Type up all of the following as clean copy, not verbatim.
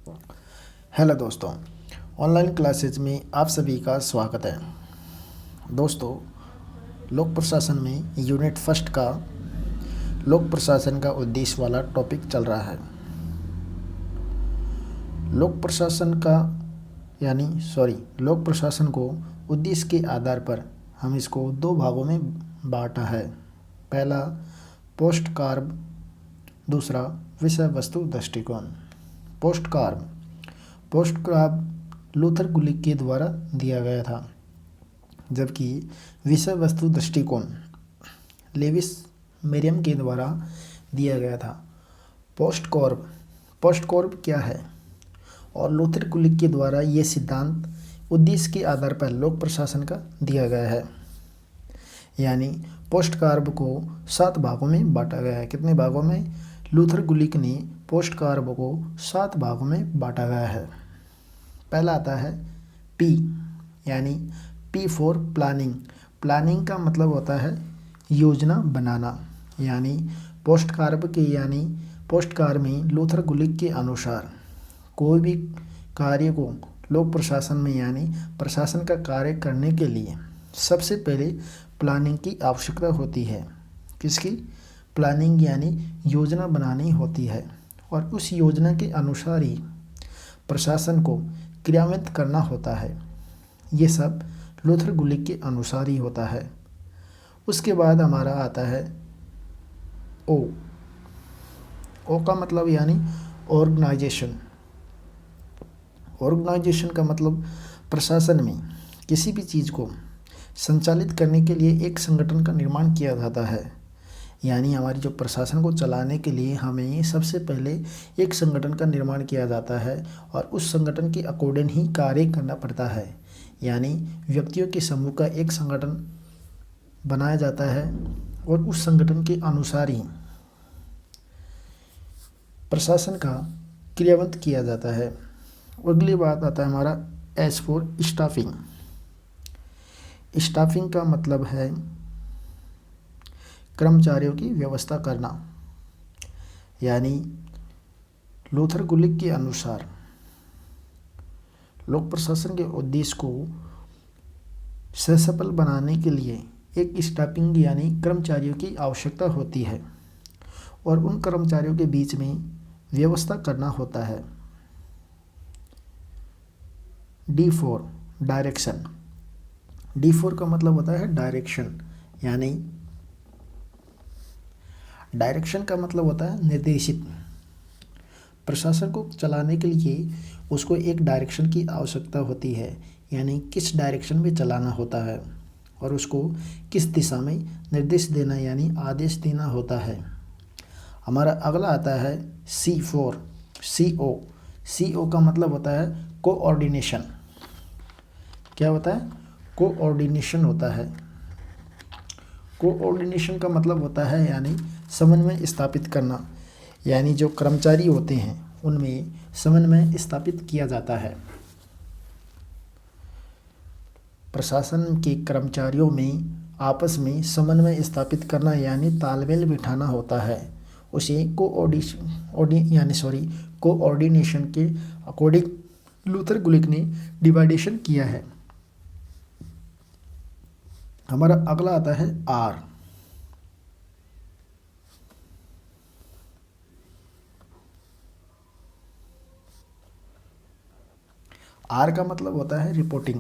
Hello दोस्तों, online classes में आप सभी का स्वागत है। दोस्तों, लोक प्रशासन में यूनिट फर्स्ट का लोक प्रशासन का उद्देश्य वाला टॉपिक चल रहा है। लोक प्रशासन का लोक प्रशासन को उद्देश्य के आधार पर हम इसको दो भागों में बांटा है। पहला पोस्ट कार्ब, दूसरा विषय वस्तु दृष्टिकोण। पोस्ट कार्ब लूथर गुलिक के द्वारा दिया गया था, जबकि विषय वस्तु दृष्टिकोण लेविस मेरियम के द्वारा दिया गया था। पोस्ट कॉर्ब क्या है और लूथर गुलिक के द्वारा ये सिद्धांत उद्देश्य के आधार पर लोक प्रशासन का दिया गया है। यानी पोस्ट कार्ब को 7 भागों में बांटा गया है। कितने भागों में? लूथर गुलिक ने पोस्ट कार्ब को 7 भागों में बांटा गया है। पहला आता है पी, यानी पी फॉर प्लानिंग। प्लानिंग का मतलब होता है योजना बनाना। यानी पोस्ट कार्ब में लूथर गुलिक के अनुसार कोई भी कार्य को लोक प्रशासन में यानी प्रशासन का कार्य करने के लिए सबसे पहले प्लानिंग की आवश्यकता होती है। किसकी? प्लानिंग यानी योजना बनानी होती है, और उस योजना के अनुसार ही प्रशासन को क्रियान्वित करना होता है। ये सब लूथर गुलिक के अनुसार ही होता है। उसके बाद हमारा आता है ओ का मतलब यानी ऑर्गेनाइजेशन का मतलब प्रशासन में किसी भी चीज़ को संचालित करने के लिए एक संगठन का निर्माण किया जाता है। यानी हमारी जो प्रशासन को चलाने के लिए हमें सबसे पहले एक संगठन का निर्माण किया जाता है, और उस संगठन के अकॉर्डिंग ही कार्य करना पड़ता है। यानी व्यक्तियों के समूह का एक संगठन बनाया जाता है, और उस संगठन के अनुसार ही प्रशासन का क्रियान्वित किया जाता है। अगली बात आता है हमारा एस फॉर स्टाफिंग। स्टाफिंग का मतलब है कर्मचारियों की व्यवस्था करना। यानी लूथर गुलिक के अनुसार लोक प्रशासन के उद्देश्य को सफल बनाने के लिए एक स्टाफिंग यानी कर्मचारियों की आवश्यकता होती है, और उन कर्मचारियों के बीच में व्यवस्था करना होता है। D4 direction. D4 का मतलब होता है डायरेक्शन। यानी डायरेक्शन का मतलब होता है निर्देशित। प्रशासन को चलाने के लिए उसको एक डायरेक्शन की आवश्यकता होती है, यानी किस डायरेक्शन में चलाना होता है, और उसको किस दिशा में निर्देश देना यानी आदेश देना होता है। हमारा अगला आता है C4 CO का मतलब होता है कोऑर्डिनेशन। क्या होता है? कोऑर्डिनेशन होता है। कोऑर्डिनेशन का मतलब होता है यानी समन्वय स्थापित करना। यानी जो कर्मचारी होते हैं उनमें समन्वय स्थापित किया जाता है। प्रशासन के कर्मचारियों में आपस में समन्वय स्थापित करना यानी तालमेल बिठाना होता है। उसे कोऑर्डिनेशन के अकॉर्डिंग लूथर गुलिक ने डिवाइडेशन किया है। हमारा अगला आता है आर का मतलब होता है रिपोर्टिंग।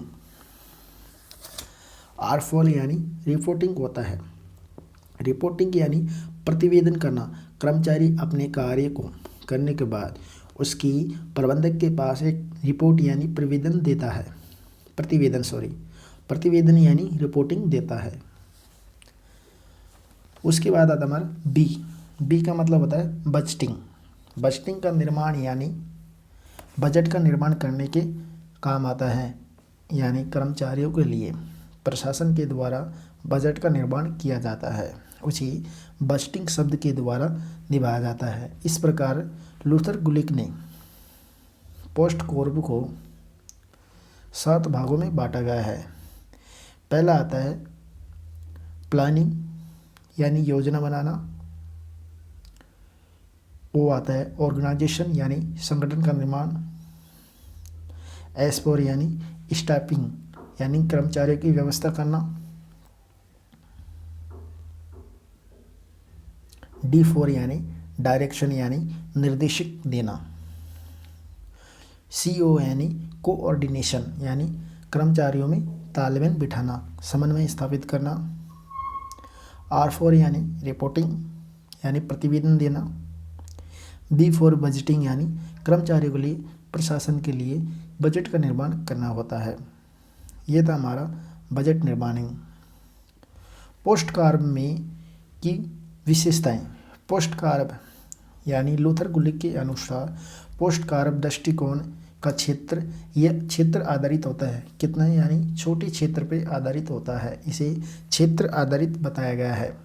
आर फॉल यानी रिपोर्टिंग होता है। रिपोर्टिंग यानी प्रतिवेदन करना। कर्मचारी अपने कार्य को करने के बाद उसकी प्रबंधक के पास एक रिपोर्ट यानी प्रतिवेदन यानी रिपोर्टिंग देता है। उसके बाद आता हमारा बी का मतलब होता है बजटिंग का निर्माण यानी बजट का निर्माण करने के काम आता है। यानी कर्मचारियों के लिए प्रशासन के द्वारा बजट का निर्माण किया जाता है, उसी बजटिंग शब्द के द्वारा निभाया जाता है। इस प्रकार लूथर गुलिक ने पोस्ट कॉर्ब को 7 भागों में बांटा गया है। पहला आता है प्लानिंग यानी योजना बनाना। वो आता है ऑर्गेनाइजेशन यानी संगठन का निर्माण। S4 यानी स्टाफिंग यानी कर्मचारियों की व्यवस्था करना। D4 यानी डायरेक्शन यानी निर्देशिक देना। CO यानी कोऑर्डिनेशन यानी कर्मचारियों में तालमेल बिठाना, समन्वय स्थापित करना। R4 यानी रिपोर्टिंग यानी प्रतिवेदन देना। B4 बजटिंग यानी कर्मचारियों के लिए प्रशासन के लिए बजट का निर्माण करना होता है। ये था हमारा बजट निर्माण। पोस्ट कार्ब में की विशेषताएं। पोस्ट कार्ब यानी लूथर गुलिक के अनुसार पोस्ट कार्ब दृष्टिकोण का क्षेत्र यह क्षेत्र आधारित होता है। कितना यानी छोटे क्षेत्र पे आधारित होता है, इसे क्षेत्र आधारित बताया गया है।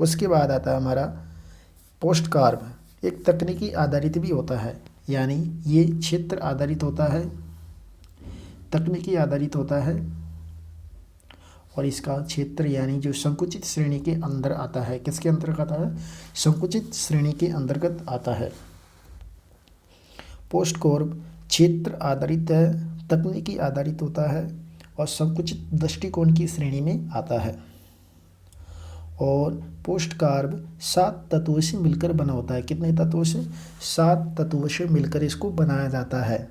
उसके बाद आता है हमारा पोस्ट कार्ब एक तकनीकी आधारित भी होता है, यानी ये क्षेत्र आधारित होता है, तकनीकी आधारित होता है और इसका क्षेत्र यानी जो संकुचित श्रेणी के अंदर आता है। किसके अंतर्गत आता है? संकुचित श्रेणी के अंतर्गत आता है। पोस्ट कार्ब क्षेत्र आधारित है, तकनीकी आधारित होता है और संकुचित दृष्टिकोण की श्रेणी में आता है। और पोस्ट कार्ब 7 तत्वों से मिलकर बना होता है। कितने तत्वों से? 7 तत्वों से मिलकर इसको बनाया जाता है।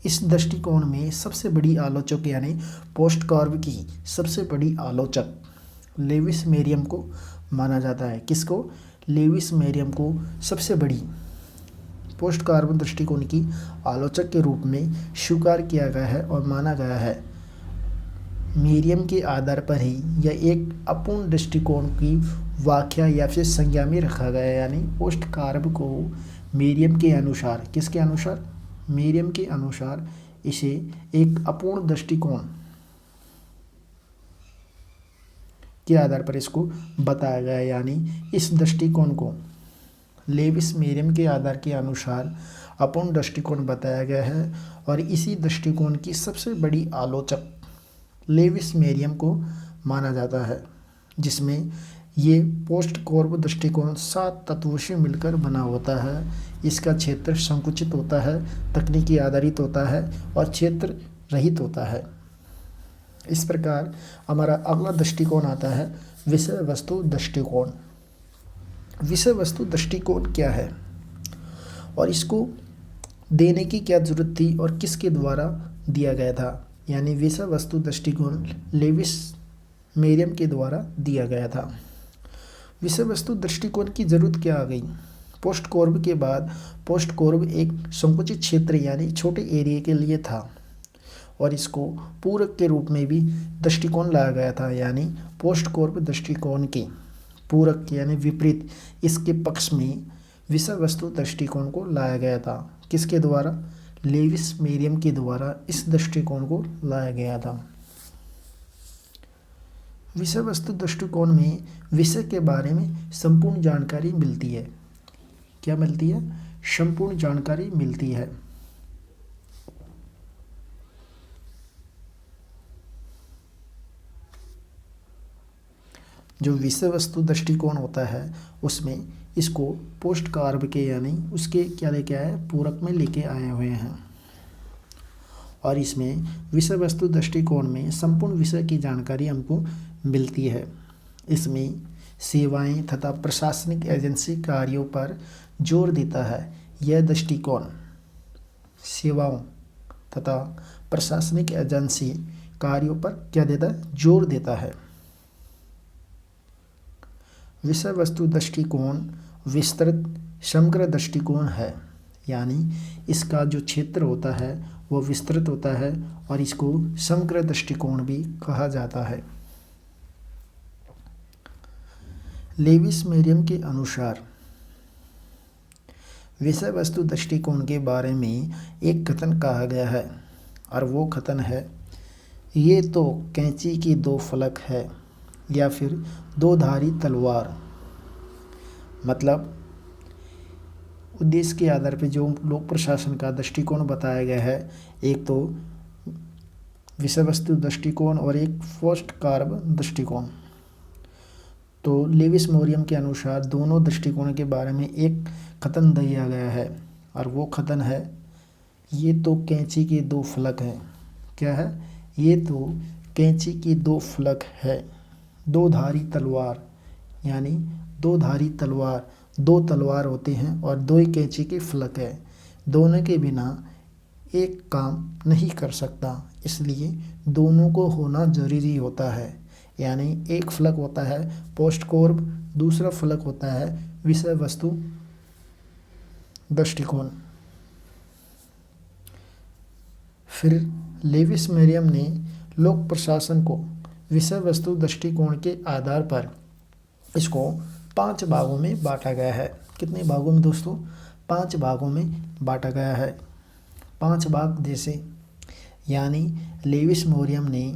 इस दृष्टिकोण में सबसे बड़ी आलोचक यानी पोस्ट कार्ब की सबसे बड़ी आलोचक लेविस मेरियम को माना जाता है। किसको? लेविस मेरियम को सबसे बड़ी पोस्ट कार्ब दृष्टिकोण की आलोचक के रूप में स्वीकार किया गया है और माना गया है। मेरियम के आधार पर ही यह एक अपूर्ण दृष्टिकोण की व्याख्या या फिर संज्ञा में रखा गया है। यानी पोस्ट कार्ब को मेरियम के अनुसार, किसके अनुसार? मेरियम के अनुसार इसे एक अपूर्ण दृष्टिकोण के आधार पर इसको बताया गया है। यानी इस दृष्टिकोण को लेविस मेरियम के आधार के अनुसार अपूर्ण दृष्टिकोण बताया गया है और इसी दृष्टिकोण की सबसे बड़ी आलोचक लेविस मेरियम को माना जाता है, जिसमें ये पोस्ट कार्ब दृष्टिकोण 7 तत्वों से मिलकर बना होता है। इसका क्षेत्र संकुचित होता है, तकनीकी आधारित होता है और क्षेत्र रहित होता है। इस प्रकार हमारा अगला दृष्टिकोण आता है विषय वस्तु दृष्टिकोण। विषय वस्तु दृष्टिकोण क्या है और इसको देने की क्या जरूरत थी और किसके द्वारा दिया गया था? यानी विषय वस्तु दृष्टिकोण लेविस मेरियम के द्वारा दिया गया था। विषय वस्तु दृष्टिकोण की जरूरत क्या आ गई? पोस्ट कार्ब के बाद पोस्ट कार्ब एक संकुचित क्षेत्र यानी छोटे एरिया के लिए था और इसको पूरक के रूप में भी दृष्टिकोण लाया गया था। यानी पोस्ट कार्ब दृष्टिकोण के पूरक यानी विपरीत, इसके पक्ष में विषय वस्तु दृष्टिकोण को लाया गया था। किसके द्वारा? लेविस मेरियम के द्वारा इस दृष्टिकोण को लाया गया था। विषय वस्तु दृष्टिकोण में विषय के बारे में संपूर्ण जानकारी मिलती है। क्या मिलती है? संपूर्ण जानकारी मिलती है। जो विषय वस्तु दृष्टिकोण होता है उसमें इसको पोस्ट कार्ब के यानी उसके क्या लेके आए? पूरक में लेके आए हुए हैं और इसमें विषय वस्तु दृष्टिकोण में संपूर्ण विषय की जानकारी हमको मिलती है। इसमें सेवाएं तथा प्रशासनिक एजेंसी कार्यों पर जोर देता है। यह दृष्टिकोण सेवाओं तथा प्रशासनिक एजेंसी कार्यों पर क्या देता है? जोर देता है। विषय वस्तु दृष्टिकोण विस्तृत समग्र दृष्टिकोण है, यानी इसका जो क्षेत्र होता है वो विस्तृत होता है और इसको समग्र दृष्टिकोण भी कहा जाता है। लेविस मेरियम के अनुसार विषय वस्तु दृष्टिकोण के बारे में एक कथन कहा गया है और वो कथन है, ये तो कैंची की 2 फलक है या फिर 2 धारी तलवार। मतलब उद्देश्य के आधार पर जो लोक प्रशासन का दृष्टिकोण बताया गया है, एक तो विषय वस्तु दृष्टिकोण और एक पोस्ट कार्ब दृष्टिकोण। तो लेविस मेरियम के अनुसार दोनों दृष्टिकोण के बारे में एक कथन दिया गया है और वो कथन है ये तो कैंची के दो फलक हैं। क्या है? ये तो कैंची के दो फलक है। दो धारी तलवार, यानी दो धारी तलवार, दो तलवार होते हैं और दो ही कैंची के फलक है। दोनों के बिना एक काम नहीं कर सकता, इसलिए दोनों को होना जरूरी होता है। यानी एक फलक होता है पोस्ट कोर्ब, दूसरा फलक होता है विषय वस्तु दृष्टिकोण। फिर लेविस मेरियम ने लोक प्रशासन को विषय वस्तु दृष्टिकोण के आधार पर इसको 5 भागों में बांटा गया है। कितने भागों में दोस्तों? 5 भागों में बांटा गया है। 5 भाग जैसे, यानी लेविस मेरियम ने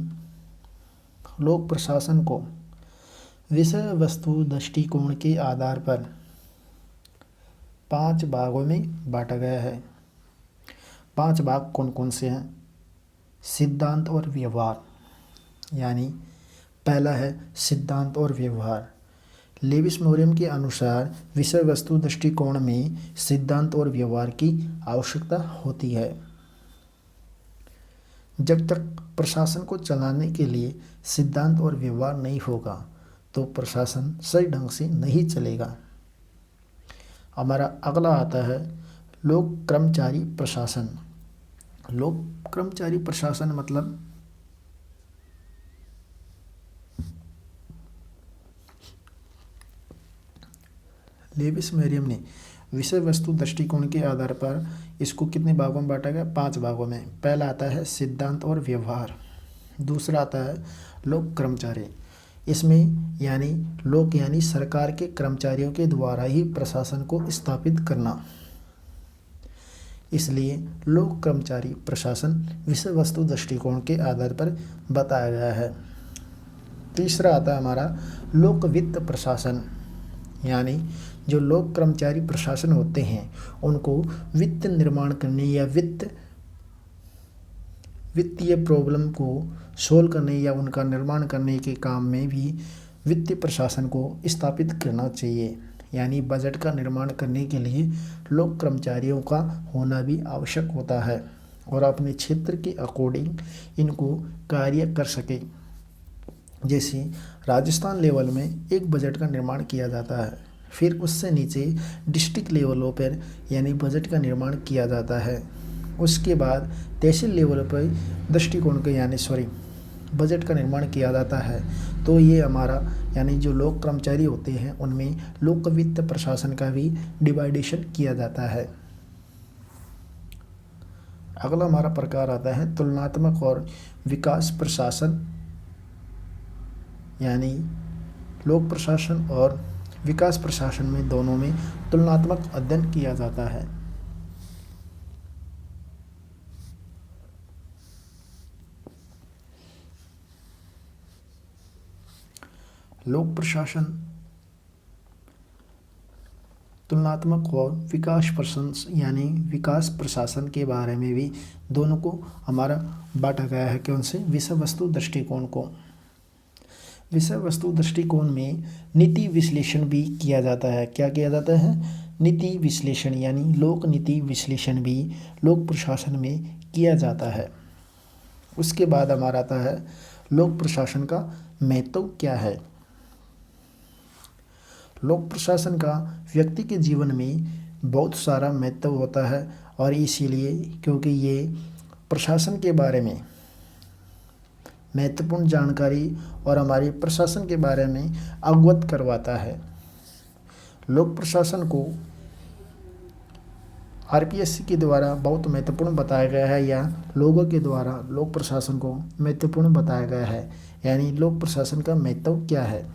लोक प्रशासन को विषय वस्तु दृष्टिकोण के आधार पर 5 भागों में बांटा गया है। 5 भाग कौन कौन से हैं? सिद्धांत और व्यवहार, यानी पहला है सिद्धांत और व्यवहार। लेविस मेरियम के अनुसार विषय वस्तु दृष्टिकोण में सिद्धांत और व्यवहार की आवश्यकता होती है। जब तक प्रशासन को चलाने के लिए सिद्धांत और व्यवहार नहीं होगा तो प्रशासन सही ढंग से नहीं चलेगा। हमारा अगला आता है लोक कर्मचारी प्रशासन। लोक कर्मचारी प्रशासन मतलब लेविस मेरियम ने विषय वस्तु दृष्टिकोण के आधार पर इसको कितने भागों में बांटा गया? 5 भागों में। पहला आता है सिद्धांत और व्यवहार, दूसरा आता है लोक कर्मचारी। इसमें यानी लोक यानी सरकार के कर्मचारियों के द्वारा ही प्रशासन को स्थापित करना, इसलिए लोक कर्मचारी प्रशासन विषय वस्तु दृष्टिकोण के आधार पर बताया गया है। तीसरा आता है हमारा लोक वित्त प्रशासन, यानी जो लोक कर्मचारी प्रशासन होते हैं उनको वित्त निर्माण करने या वित्तीय प्रॉब्लम को सोल्व करने या उनका निर्माण करने के काम में भी वित्तीय प्रशासन को स्थापित करना चाहिए। यानी बजट का निर्माण करने के लिए लोक कर्मचारियों का होना भी आवश्यक होता है और अपने क्षेत्र के अकॉर्डिंग इनको कार्य कर सके। जैसे राजस्थान लेवल में एक बजट का निर्माण किया जाता है, फिर उससे नीचे डिस्ट्रिक्ट लेवलों पर यानी बजट का निर्माण किया जाता है। उसके बाद तहसील लेवल पर दृष्टिकोण के यानी बजट का निर्माण किया जाता है। तो ये हमारा यानी जो लोक कर्मचारी होते हैं उनमें लोक वित्त प्रशासन का भी डिवाइडेशन किया जाता है। अगला हमारा प्रकार आता है तुलनात्मक और विकास प्रशासन, यानी लोक प्रशासन और विकास प्रशासन में दोनों में तुलनात्मक अध्ययन किया जाता है। लोक प्रशासन, तुलनात्मक और विकास प्रशासन यानी विकास प्रशासन के बारे में भी दोनों को हमारा बांटा गया है। कौन से? विषय वस्तु दृष्टिकोण को। विषय वस्तु दृष्टिकोण में नीति विश्लेषण भी किया जाता है। क्या किया जाता है? नीति विश्लेषण, यानी लोक नीति विश्लेषण भी लोक प्रशासन में किया जाता है। उसके बाद हमारा आता है लोक प्रशासन का महत्व क्या है। लोक प्रशासन का व्यक्ति के जीवन में बहुत सारा महत्व होता है और इसीलिए क्योंकि ये प्रशासन के बारे में महत्वपूर्ण जानकारी और हमारे प्रशासन के बारे में अवगत करवाता है। लोक प्रशासन को आरपीएससी के द्वारा बहुत महत्वपूर्ण बताया गया है या लोगों के द्वारा लोक प्रशासन को महत्वपूर्ण बताया गया है। यानी लोक प्रशासन का महत्व क्या है?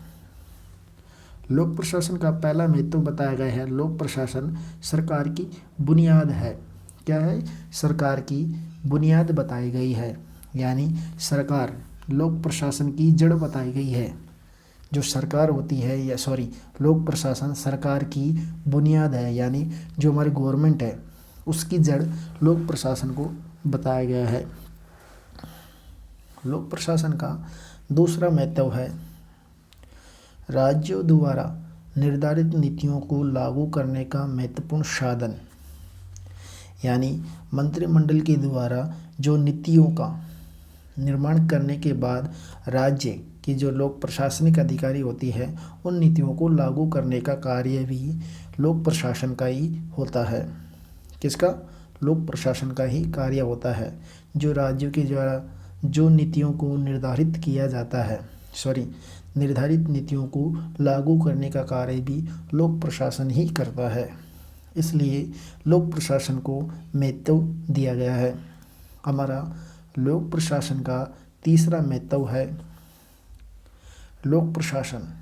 लोक प्रशासन का पहला महत्व बताया गया है, लोक प्रशासन सरकार की बुनियाद है। क्या है? सरकार की बुनियाद बताई गई है, यानी सरकार लोक प्रशासन की जड़ बताई गई है। जो सरकार होती है या लोक प्रशासन सरकार की बुनियाद है, यानी जो हमारी गवर्नमेंट है उसकी जड़ लोक प्रशासन को बताया गया है। लोक प्रशासन का दूसरा महत्व है राज्यों द्वारा निर्धारित नीतियों को लागू करने का महत्वपूर्ण साधन। यानी मंत्रिमंडल के द्वारा जो नीतियों का निर्माण करने के बाद राज्य की जो लोक प्रशासनिक अधिकारी होती है उन नीतियों को लागू करने का कार्य भी लोक प्रशासन का ही होता है। किसका? लोक प्रशासन का ही कार्य होता है। जो राज्यों के द्वारा जो नीतियों को निर्धारित किया जाता है, निर्धारित नीतियों को लागू करने का कार्य भी लोक प्रशासन ही करता है। इसलिए लोक प्रशासन को महत्व दिया गया है। हमारा लोक प्रशासन का तीसरा महत्व है लोक प्रशासन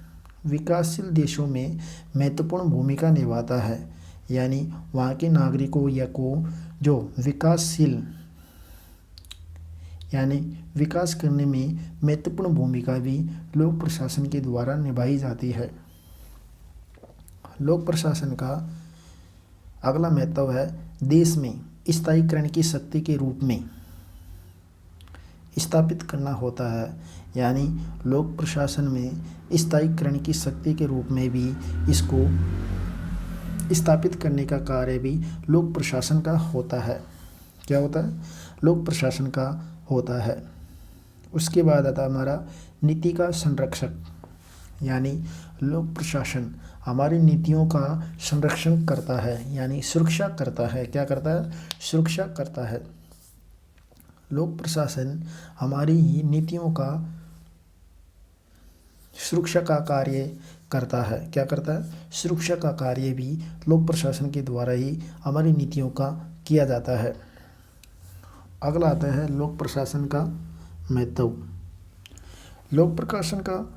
विकासशील देशों में महत्वपूर्ण भूमिका निभाता है। यानी वहाँ के नागरिकों या को जो विकासशील यानी विकास करने में महत्वपूर्ण भूमिका भी लोक प्रशासन के द्वारा निभाई जाती है। लोक प्रशासन का अगला महत्व है देश में स्थायीकरण की शक्ति के रूप में स्थापित करना होता है। यानी लोक प्रशासन में स्थायीकरण की शक्ति के रूप में भी इसको स्थापित करने का कार्य भी लोक प्रशासन का होता है। क्या होता है? लोक प्रशासन का होता है। उसके बाद आता हमारा नीति का संरक्षक, यानी लोक प्रशासन हमारी नीतियों का संरक्षण करता है, यानी सुरक्षा करता है। क्या करता है? सुरक्षा करता है। लोक प्रशासन हमारी नीतियों का सुरक्षा का कार्य करता है। क्या करता है? सुरक्षा का कार्य भी लोक प्रशासन के द्वारा ही हमारी नीतियों का किया जाता है। अगला आता है लोक प्रशासन का महत्व। लोक प्रशासन का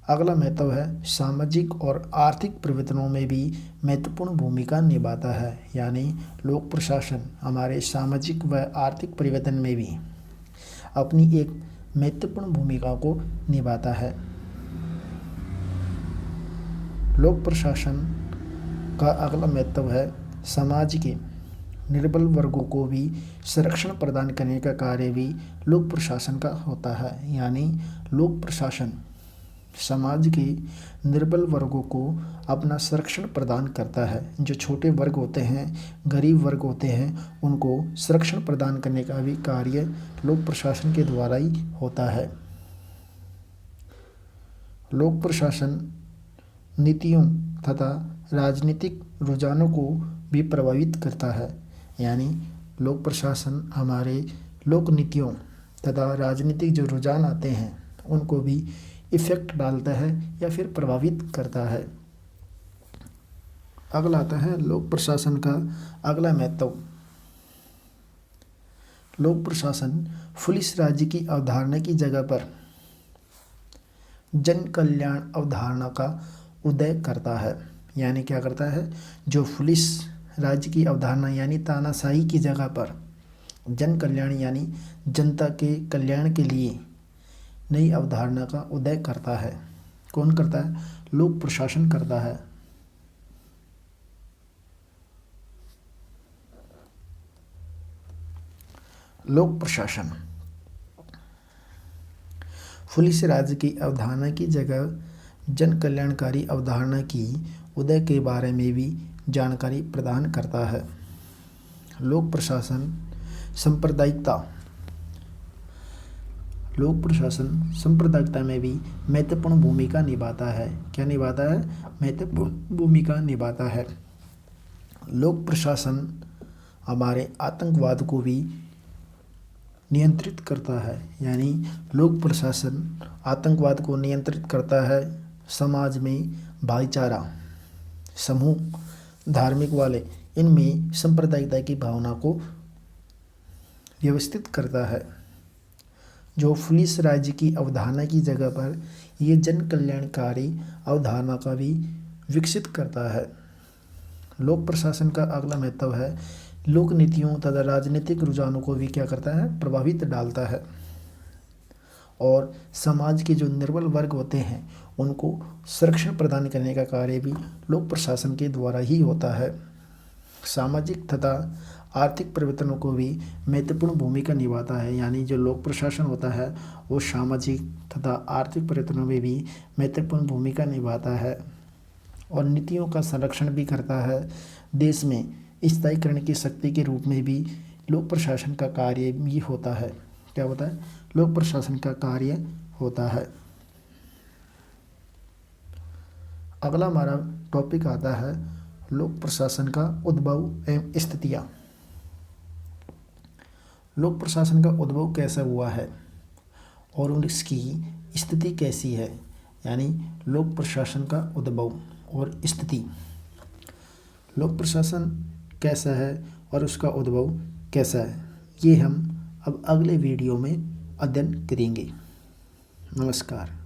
अगला महत्व है सामाजिक और आर्थिक परिवर्तनों में भी महत्वपूर्ण भूमिका निभाता है। यानी लोक प्रशासन हमारे सामाजिक व आर्थिक परिवर्तन में भी अपनी एक महत्वपूर्ण भूमिका को निभाता है। लोक प्रशासन का अगला महत्व है समाज के निर्बल वर्गों को भी संरक्षण प्रदान करने का कार्य भी लोक प्रशासन का होता है। यानी लोक प्रशासन समाज के निर्बल वर्गों को अपना संरक्षण प्रदान करता है। जो छोटे वर्ग होते हैं, गरीब वर्ग होते हैं, उनको संरक्षण प्रदान करने का भी कार्य लोक प्रशासन के द्वारा ही होता है। लोक प्रशासन नीतियों तथा राजनीतिक रुझानों को भी प्रभावित करता है। यानी लोक प्रशासन हमारे लोक नीतियों तथा राजनीतिक जो रुझान आते हैं उनको भी इफ़ेक्ट डालता है या फिर प्रभावित करता है। अगला आता है लोक प्रशासन का अगला महत्व। लोक प्रशासन पुलिस राज्य की अवधारणा की जगह पर जन कल्याण अवधारणा का उदय करता है। यानी क्या करता है? जो पुलिस राज्य की अवधारणा यानी तानाशाही की जगह पर जन कल्याण यानी जनता के कल्याण के लिए नई अवधारणा का उदय करता है। कौन करता है? लोक प्रशासन करता है। लोक प्रशासन पुलिस राज्य की अवधारणा की जगह जन कल्याणकारी अवधारणा की उदय के बारे में भी जानकारी प्रदान करता है। लोक प्रशासन सांप्रदायिकता में भी महत्वपूर्ण भूमिका निभाता है। क्या निभाता है? महत्वपूर्ण भूमिका निभाता है। लोक प्रशासन हमारे आतंकवाद को भी नियंत्रित करता है। यानी लोक प्रशासन आतंकवाद को नियंत्रित करता है। समाज में भाईचारा समूह धार्मिक वाले इनमें सांप्रदायिकता की भावना को व्यवस्थित करता है। जो पुलिस राज्य की अवधारणा की जगह पर ये जन कल्याणकारी अवधारणा का भी विकसित करता है। लोक प्रशासन का अगला महत्व है लोक नीतियों तथा राजनीतिक रुझानों को भी क्या करता है? प्रभावित डालता है। और समाज के जो निर्बल वर्ग होते हैं उनको संरक्षण प्रदान करने का कार्य भी लोक प्रशासन के द्वारा ही होता है। सामाजिक तथा आर्थिक परिवर्तनों को भी महत्वपूर्ण भूमिका निभाता है। यानी जो लोक प्रशासन होता है वो सामाजिक तथा आर्थिक परिवर्तनों में भी महत्वपूर्ण भूमिका निभाता है और नीतियों का संरक्षण भी करता है। देश में स्थायीकरण की शक्ति के रूप में भी लोक प्रशासन का कार्य भी होता है। क्या होता है? लोक प्रशासन का कार्य होता है। अगला हमारा टॉपिक आता है लोक प्रशासन का उद्भव एवं स्थितियाँ। लोक प्रशासन का उद्भव कैसा हुआ है और इसकी स्थिति कैसी है, यानी लोक प्रशासन का उद्भव और स्थिति। लोक प्रशासन कैसा है और उसका उद्भव कैसा है, ये हम अब अगले वीडियो में अध्ययन करेंगे। नमस्कार।